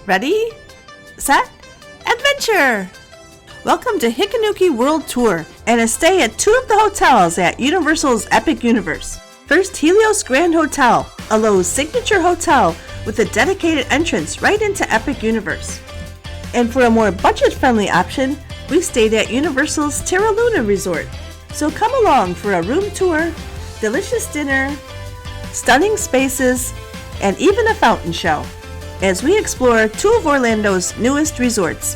Ready, set, adventure! Welcome to Hikanuki World Tour and a stay at two of the hotels at Universal's Epic Universe. First, Helios Grand Hotel, a Lowe's signature hotel with a dedicated entrance right into Epic Universe. And for a more budget-friendly option, we stayed at Universal's Terra Luna Resort. So come along for a room tour, delicious dinner, stunning spaces, and even a fountain show as we explore two of Orlando's newest resorts.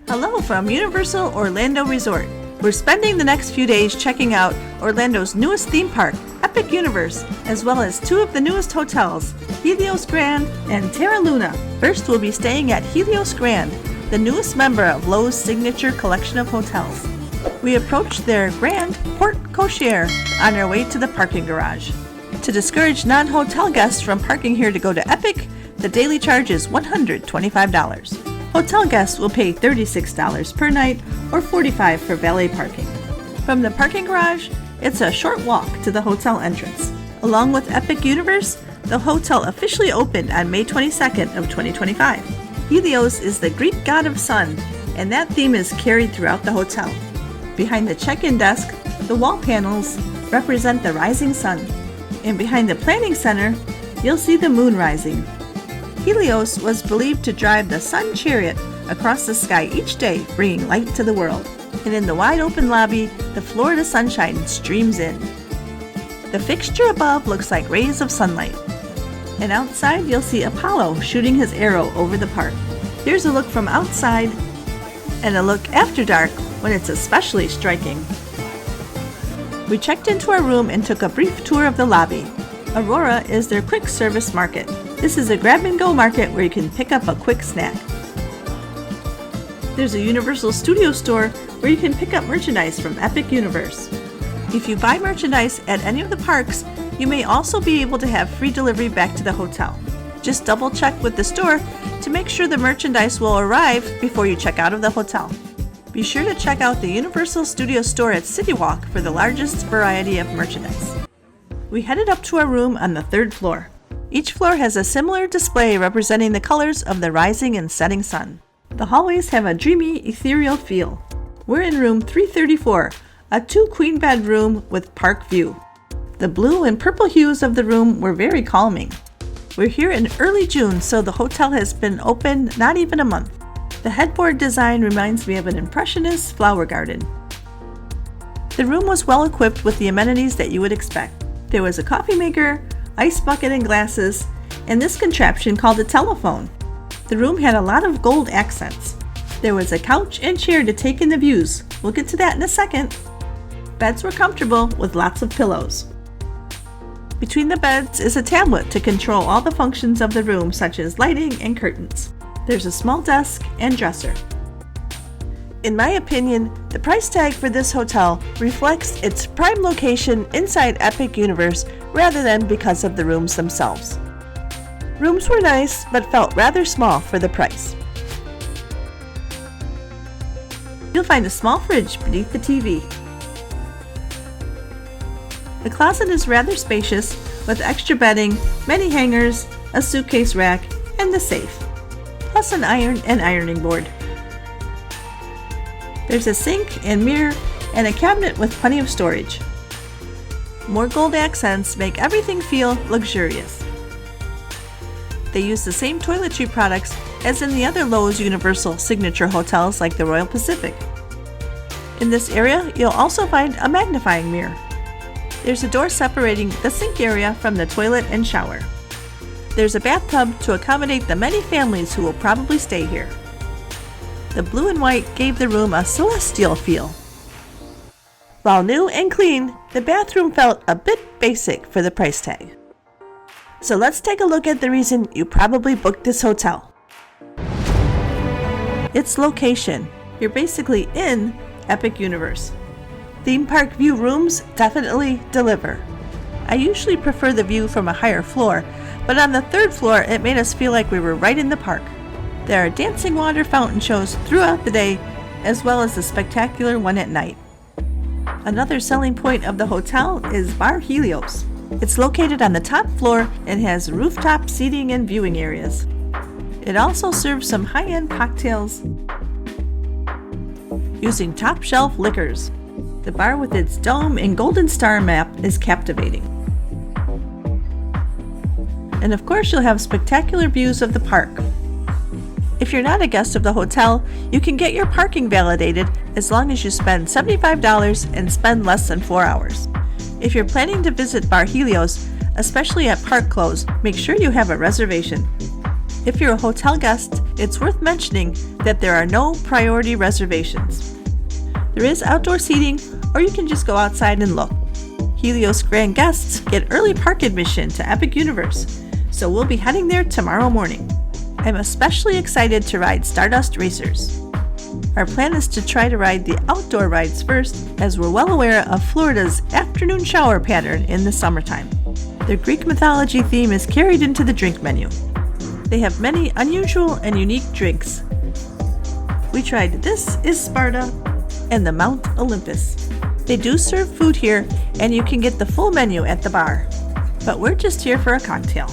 Hello from Universal Orlando Resort. We're spending the next few days checking out Orlando's newest theme park, Epic Universe, as well as two of the newest hotels, Helios Grand and Terra Luna. First, we'll be staying at Helios Grand, the newest member of Lowe's signature collection of hotels. We approached their Grand Porte Cochere on our way to the parking garage. To discourage non-hotel guests from parking here to go to Epic, the daily charge is $125. Hotel guests will pay $36 per night or $45 for valet parking. From the parking garage, it's a short walk to the hotel entrance. Along with Epic Universe, the hotel officially opened on May 22nd of 2025. Helios is the Greek god of sun, and that theme is carried throughout the hotel. Behind the check-in desk, the wall panels represent the rising sun, and behind the planning center, you'll see the moon rising. Helios was believed to drive the sun chariot across the sky each day, bringing light to the world. And in the wide-open lobby, the Florida sunshine streams in. The fixture above looks like rays of sunlight. And outside, you'll see Apollo shooting his arrow over the park. Here's a look from outside, and a look after dark when it's especially striking. We checked into our room and took a brief tour of the lobby. Aurora is their quick service market. This is a grab-and-go market where you can pick up a quick snack. There's a Universal Studio store where you can pick up merchandise from Epic Universe. If you buy merchandise at any of the parks, you may also be able to have free delivery back to the hotel. Just double check with the store to make sure the merchandise will arrive before you check out of the hotel. Be sure to check out the Universal Studio store at City Walk for the largest variety of merchandise. We headed up to our room on the third floor. Each floor has a similar display representing the colors of the rising and setting sun. The hallways have a dreamy, ethereal feel. We're in room 334, a two-queen bed room with park view. The blue and purple hues of the room were very calming. We're here in early June, so the hotel has been open not even a month. The headboard design reminds me of an impressionist flower garden. The room was well equipped with the amenities that you would expect. There was a coffee maker, ice bucket and glasses, and this contraption called a telephone. The room had a lot of gold accents. There was a couch and chair to take in the views. We'll get to that in a second. Beds were comfortable with lots of pillows. Between the beds is a tablet to control all the functions of the room, such as lighting and curtains. There's a small desk and dresser. In my opinion, the price tag for this hotel reflects its prime location inside Epic Universe rather than because of the rooms themselves. Rooms were nice, but felt rather small for the price. You'll find a small fridge beneath the TV. The closet is rather spacious with extra bedding, many hangers, a suitcase rack, and the safe, plus an iron and ironing board. There's a sink and mirror and a cabinet with plenty of storage. More gold accents make everything feel luxurious. They use the same toiletry products as in the other Lowe's Universal signature hotels like the Royal Pacific. In this area, you'll also find a magnifying mirror. There's a door separating the sink area from the toilet and shower. There's a bathtub to accommodate the many families who will probably stay here. The blue and white gave the room a celestial feel. While new and clean, the bathroom felt a bit basic for the price tag. So let's take a look at the reason you probably booked this hotel. Its location. You're basically in Epic Universe. Theme park view rooms definitely deliver. I usually prefer the view from a higher floor, but on the third floor it made us feel like we were right in the park. There are dancing water fountain shows throughout the day, as well as a spectacular one at night. Another selling point of the hotel is Bar Helios. It's located on the top floor and has rooftop seating and viewing areas. It also serves some high-end cocktails using top-shelf liquors. The bar with its dome and golden star map is captivating. And of course, you'll have spectacular views of the park. If you're not a guest of the hotel, you can get your parking validated as long as you spend $75 and spend less than 4 hours. If you're planning to visit Bar Helios, especially at park close, make sure you have a reservation. If you're a hotel guest, it's worth mentioning that there are no priority reservations. There is outdoor seating, or you can just go outside and look. Helios Grand guests get early park admission to Epic Universe, so we'll be heading there tomorrow morning. I'm especially excited to ride Stardust Racers. Our plan is to try to ride the outdoor rides first, as we're well aware of Florida's afternoon shower pattern in the summertime. The Greek mythology theme is carried into the drink menu. They have many unusual and unique drinks. We tried This is Sparta and the Mount Olympus. They do serve food here, and you can get the full menu at the bar. But we're just here for a cocktail.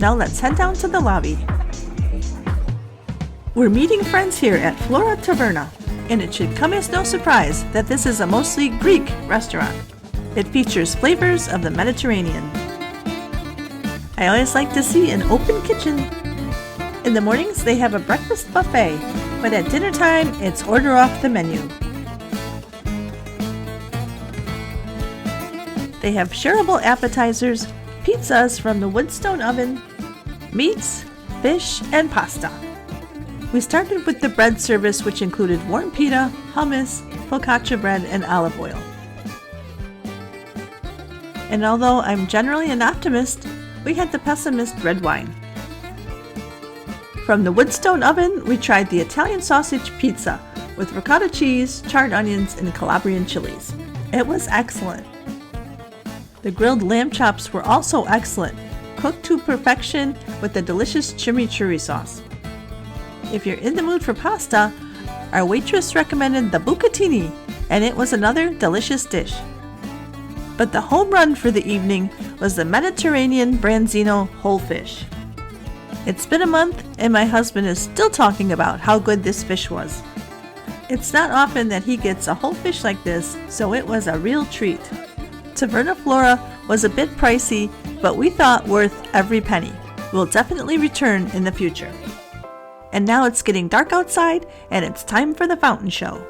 Now let's head down to the lobby. We're meeting friends here at Flora Taverna, and it should come as no surprise that this is a mostly Greek restaurant. It features flavors of the Mediterranean. I always like to see an open kitchen. In the mornings, they have a breakfast buffet, but at dinner time, it's order off the menu. They have shareable appetizers, pizzas from the woodstone oven, meats, fish, and pasta. We started with the bread service, which included warm pita, hummus, focaccia bread, and olive oil. And although I'm generally an optimist, we had the pessimist red wine. From the woodstone oven, we tried the Italian sausage pizza with ricotta cheese, charred onions, and Calabrian chilies. It was excellent. The grilled lamb chops were also excellent, cooked to perfection with a delicious chimichurri sauce. If you're in the mood for pasta, our waitress recommended the bucatini, and it was another delicious dish. But the home run for the evening was the Mediterranean branzino whole fish. It's been a month, and my husband is still talking about how good this fish was. It's not often that he gets a whole fish like this, so it was a real treat. Taverna Flora was a bit pricey, but we thought worth every penny. We'll definitely return in the future. And now it's getting dark outside, and it's time for the fountain show.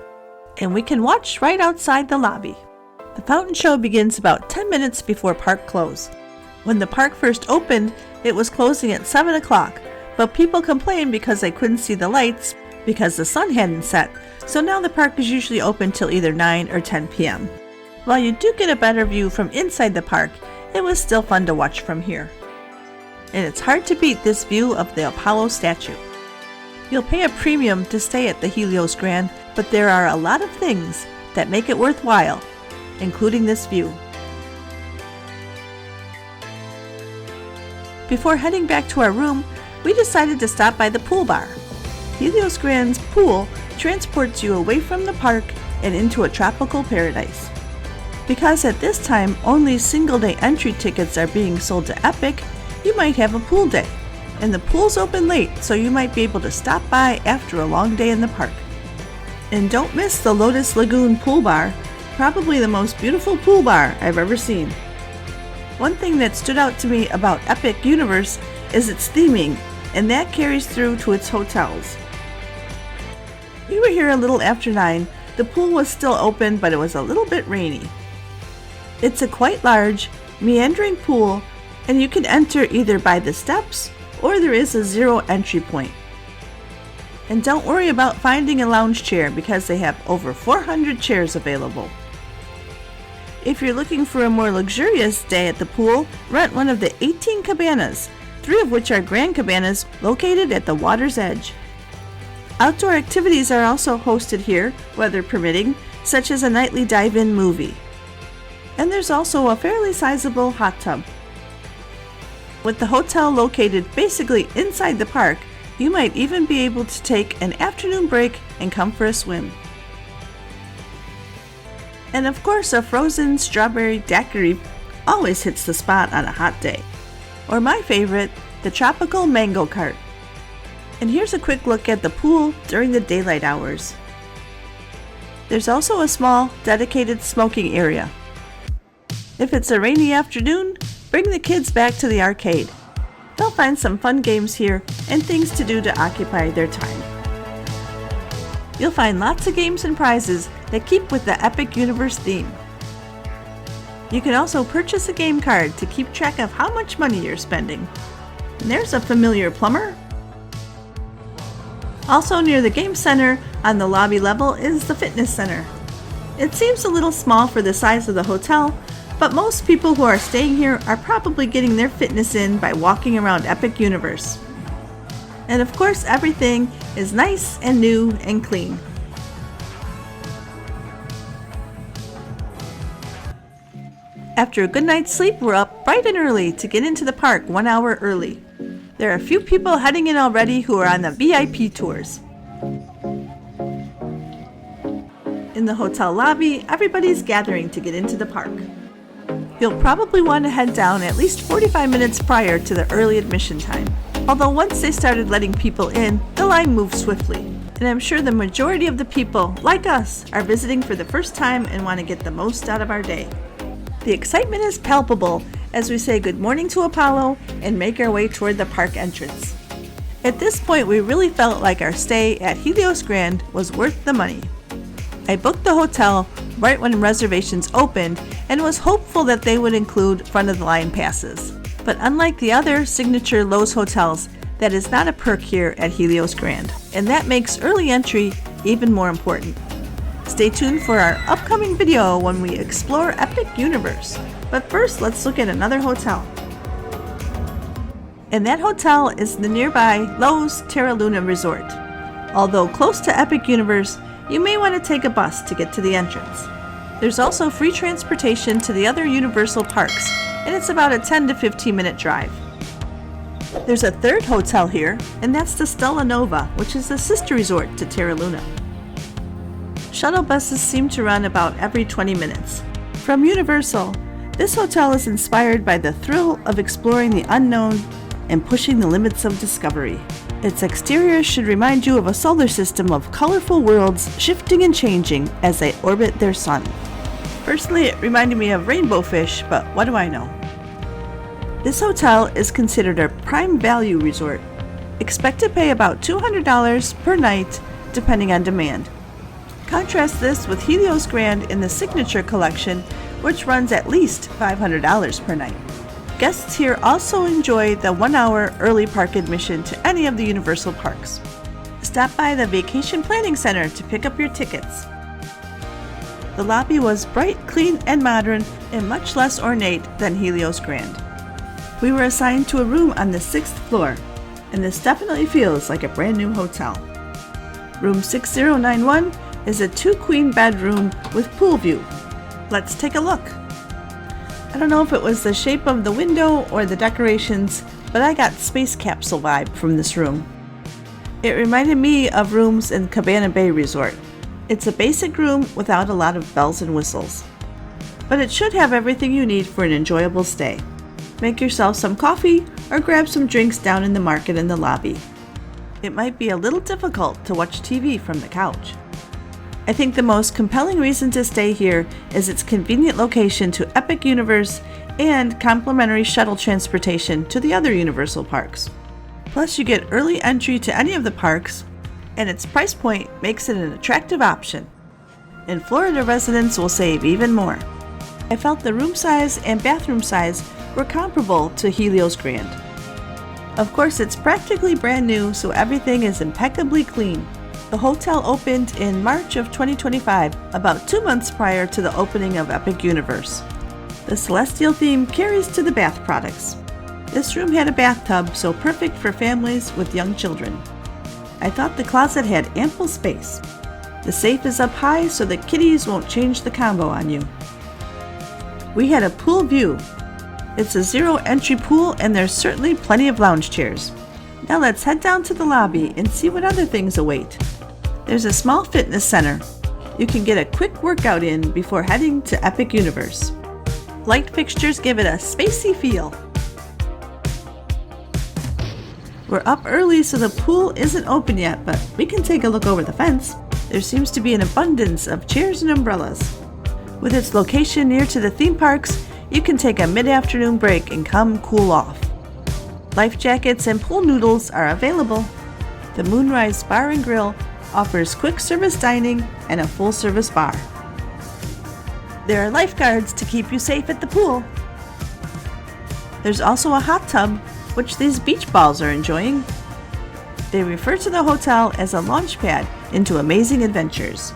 And we can watch right outside the lobby. The fountain show begins about 10 minutes before park close. When the park first opened, it was closing at 7 o'clock, but people complained because they couldn't see the lights because the sun hadn't set, so now the park is usually open till either 9 or 10 p.m. While you do get a better view from inside the park, it was still fun to watch from here. And it's hard to beat this view of the Apollo statue. You'll pay a premium to stay at the Helios Grand, but there are a lot of things that make it worthwhile, including this view. Before heading back to our room, we decided to stop by the pool bar. Helios Grand's pool transports you away from the park and into a tropical paradise. Because at this time only single-day entry tickets are being sold to Epic, you might have a pool day. And the pool's open late, so you might be able to stop by after a long day in the park. And don't miss the Lotus Lagoon pool bar, probably the most beautiful pool bar I've ever seen. One thing that stood out to me about Epic Universe is its theming, and that carries through to its hotels. We were here a little after 9. The pool was still open, but it was a little bit rainy. It's a quite large, meandering pool, and you can enter either by the steps or there is a zero entry point. And don't worry about finding a lounge chair because they have over 400 chairs available. If you're looking for a more luxurious day at the pool, rent one of the 18 cabanas, 3 of which are grand cabanas located at the water's edge. Outdoor activities are also hosted here, weather permitting, such as a nightly dive-in movie. And there's also a fairly sizable hot tub. With the hotel located basically inside the park, you might even be able to take an afternoon break and come for a swim. And of course, a frozen strawberry daiquiri always hits the spot on a hot day. Or my favorite, the tropical mango cart. And here's a quick look at the pool during the daylight hours. There's also a small, dedicated smoking area. If it's a rainy afternoon, bring the kids back to the arcade. They'll find some fun games here and things to do to occupy their time. You'll find lots of games and prizes that keep with the Epic Universe theme. You can also purchase a game card to keep track of how much money you're spending. And there's a familiar plumber. Also near the game center on the lobby level is the fitness center. It seems a little small for the size of the hotel, but most people who are staying here are probably getting their fitness in by walking around Epic Universe. And of course, everything is nice and new and clean. After a good night's sleep, we're up bright and early to get into the park 1 hour early. There are a few people heading in already who are on the VIP tours. In the hotel lobby, everybody's gathering to get into the park. You'll probably want to head down at least 45 minutes prior to the early admission time. Although once they started letting people in, the line moved swiftly. And I'm sure the majority of the people, like us, are visiting for the first time and want to get the most out of our day. The excitement is palpable as we say good morning to Apollo and make our way toward the park entrance. At this point, we really felt like our stay at Helios Grand was worth the money. I booked the hotel right when reservations opened and was hopeful that they would include front-of-the-line passes. But unlike the other signature Lowe's hotels, that is not a perk here at Helios Grand, and that makes early entry even more important. Stay tuned for our upcoming video when we explore Epic Universe. But first, let's look at another hotel. And that hotel is the nearby Helios Terra Luna Resort. Although close to Epic Universe, you may want to take a bus to get to the entrance. There's also free transportation to the other Universal parks, and it's about a 10 to 15 minute drive. There's a third hotel here, and that's the Terra Nova, which is a sister resort to Terra Luna. Shuttle buses seem to run about every 20 minutes. From Universal, this hotel is inspired by the thrill of exploring the unknown and pushing the limits of discovery. Its exterior should remind you of a solar system of colorful worlds shifting and changing as they orbit their sun. Personally, it reminded me of rainbow fish, but what do I know? This hotel is considered a prime value resort. Expect to pay about $200 per night, depending on demand. Contrast this with Helios Grand in the Signature Collection, which runs at least $500 per night. Guests here also enjoy the 1 hour early park admission to any of the Universal parks. Stop by the Vacation Planning Center to pick up your tickets. The lobby was bright, clean, and modern, and much less ornate than Helios Grand. We were assigned to a room on the 6th floor, and this definitely feels like a brand new hotel. Room 6091 is a 2-queen bedroom with pool view. Let's take a look. I don't know if it was the shape of the window or the decorations, but I got space capsule vibe from this room. It reminded me of rooms in Cabana Bay Resort. It's a basic room without a lot of bells and whistles, but it should have everything you need for an enjoyable stay. Make yourself some coffee or grab some drinks down in the market in the lobby. It might be a little difficult to watch TV from the couch. I think the most compelling reason to stay here is its convenient location to Epic Universe and complimentary shuttle transportation to the other Universal parks. Plus, you get early entry to any of the parks, and its price point makes it an attractive option. And Florida residents will save even more. I felt the room size and bathroom size were comparable to Helios Grand. Of course, it's practically brand new, so everything is impeccably clean. The hotel opened in March of 2025, about 2 months prior to the opening of Epic Universe. The celestial theme carries to the bath products. This room had a bathtub, so perfect for families with young children. I thought the closet had ample space. The safe is up high so the kitties won't change the combo on you. We had a pool view. It's a zero entry pool and there's certainly plenty of lounge chairs. Now let's head down to the lobby and see what other things await. There's a small fitness center. you can get a quick workout in before heading to Epic Universe. Light fixtures give it a spacey feel. We're up early, so the pool isn't open yet, but we can take a look over the fence. There seems to be an abundance of chairs and umbrellas. With its location near to the theme parks, you can take a mid-afternoon break and come cool off. Life jackets and pool noodles are available. The Moonrise Bar and Grill offers quick service dining and a full-service bar. There are lifeguards to keep you safe at the pool. There's also a hot tub, which these beach balls are enjoying. They refer to the hotel as a launch pad into amazing adventures.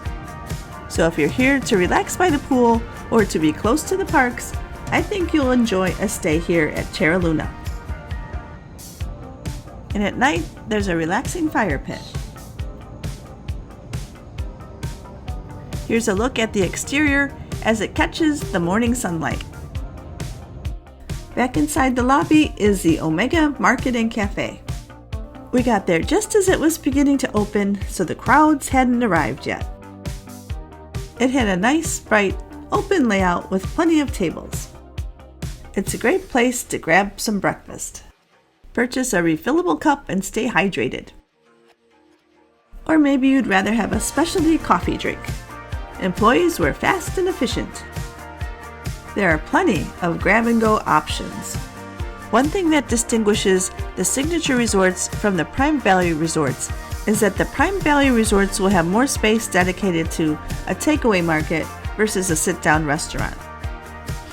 So if you're here to relax by the pool or to be close to the parks, I think you'll enjoy a stay here at Terra Luna. And at night, there's a relaxing fire pit. Here's a look at the exterior as it catches the morning sunlight. Back inside the lobby is the Omega Market and Cafe. We got there just as it was beginning to open, so the crowds hadn't arrived yet. It had a nice, bright, open layout with plenty of tables. It's a great place to grab some breakfast. Purchase a refillable cup and stay hydrated. Or maybe you'd rather have a specialty coffee drink. Employees were fast and efficient. There are plenty of grab-and-go options. One thing that distinguishes the signature resorts from the Prime Value resorts is that the Prime Value resorts will have more space dedicated to a takeaway market versus a sit-down restaurant.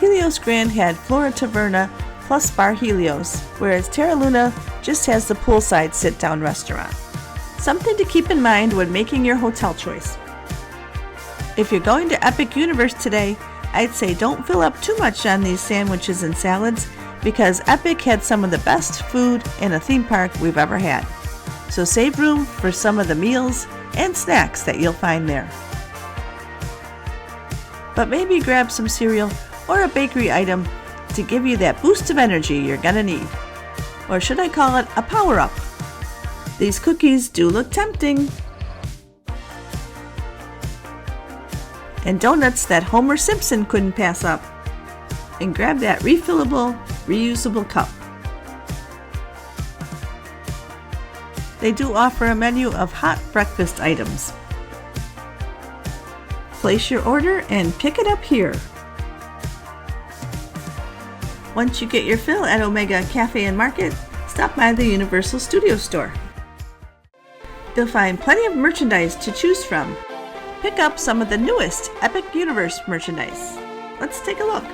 Helios Grand had Flora Taverna plus Bar Helios, whereas Terra Luna just has the poolside sit-down restaurant. Something to keep in mind when making your hotel choice. If you're going to Epic Universe today, I'd say don't fill up too much on these sandwiches and salads because Epic had some of the best food in a theme park we've ever had. So save room for some of the meals and snacks that you'll find there. But maybe grab some cereal or a bakery item to give you that boost of energy you're gonna need. Or should I call it a power-up? These cookies do look tempting. And donuts that Homer Simpson couldn't pass up. And grab that refillable, reusable cup. They do offer a menu of hot breakfast items. Place your order and pick it up here. Once you get your fill at Omega Cafe and Market, stop by the Universal Studio Store. You'll find plenty of merchandise to choose from. Pick up some of the newest Epic Universe merchandise. Let's take a look.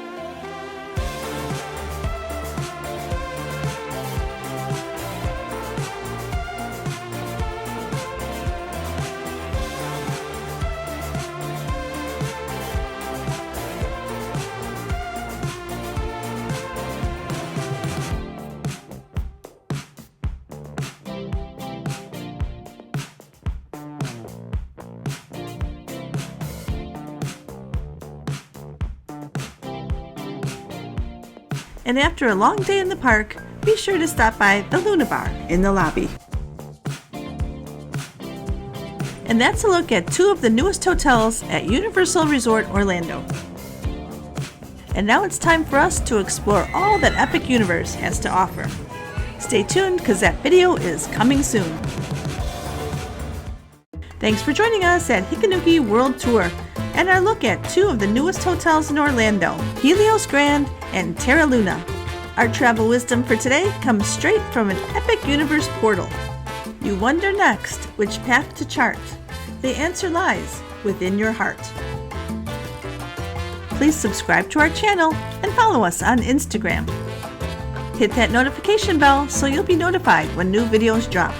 And after a long day in the park, be sure to stop by the Luna Bar in the lobby. And that's a look at two of the newest hotels at Universal Resort Orlando. And now it's time for us to explore all that Epic Universe has to offer. Stay tuned because that video is coming soon. Thanks for joining us at Hikanuki World Tour and our look at two of the newest hotels in Orlando, Helios Grand and Terra Luna. Our travel wisdom for today comes straight from an Epic Universe portal. You wonder next which path to chart. The answer lies within your heart. Please subscribe to our channel and follow us on Instagram. Hit that notification bell so you'll be notified when new videos drop.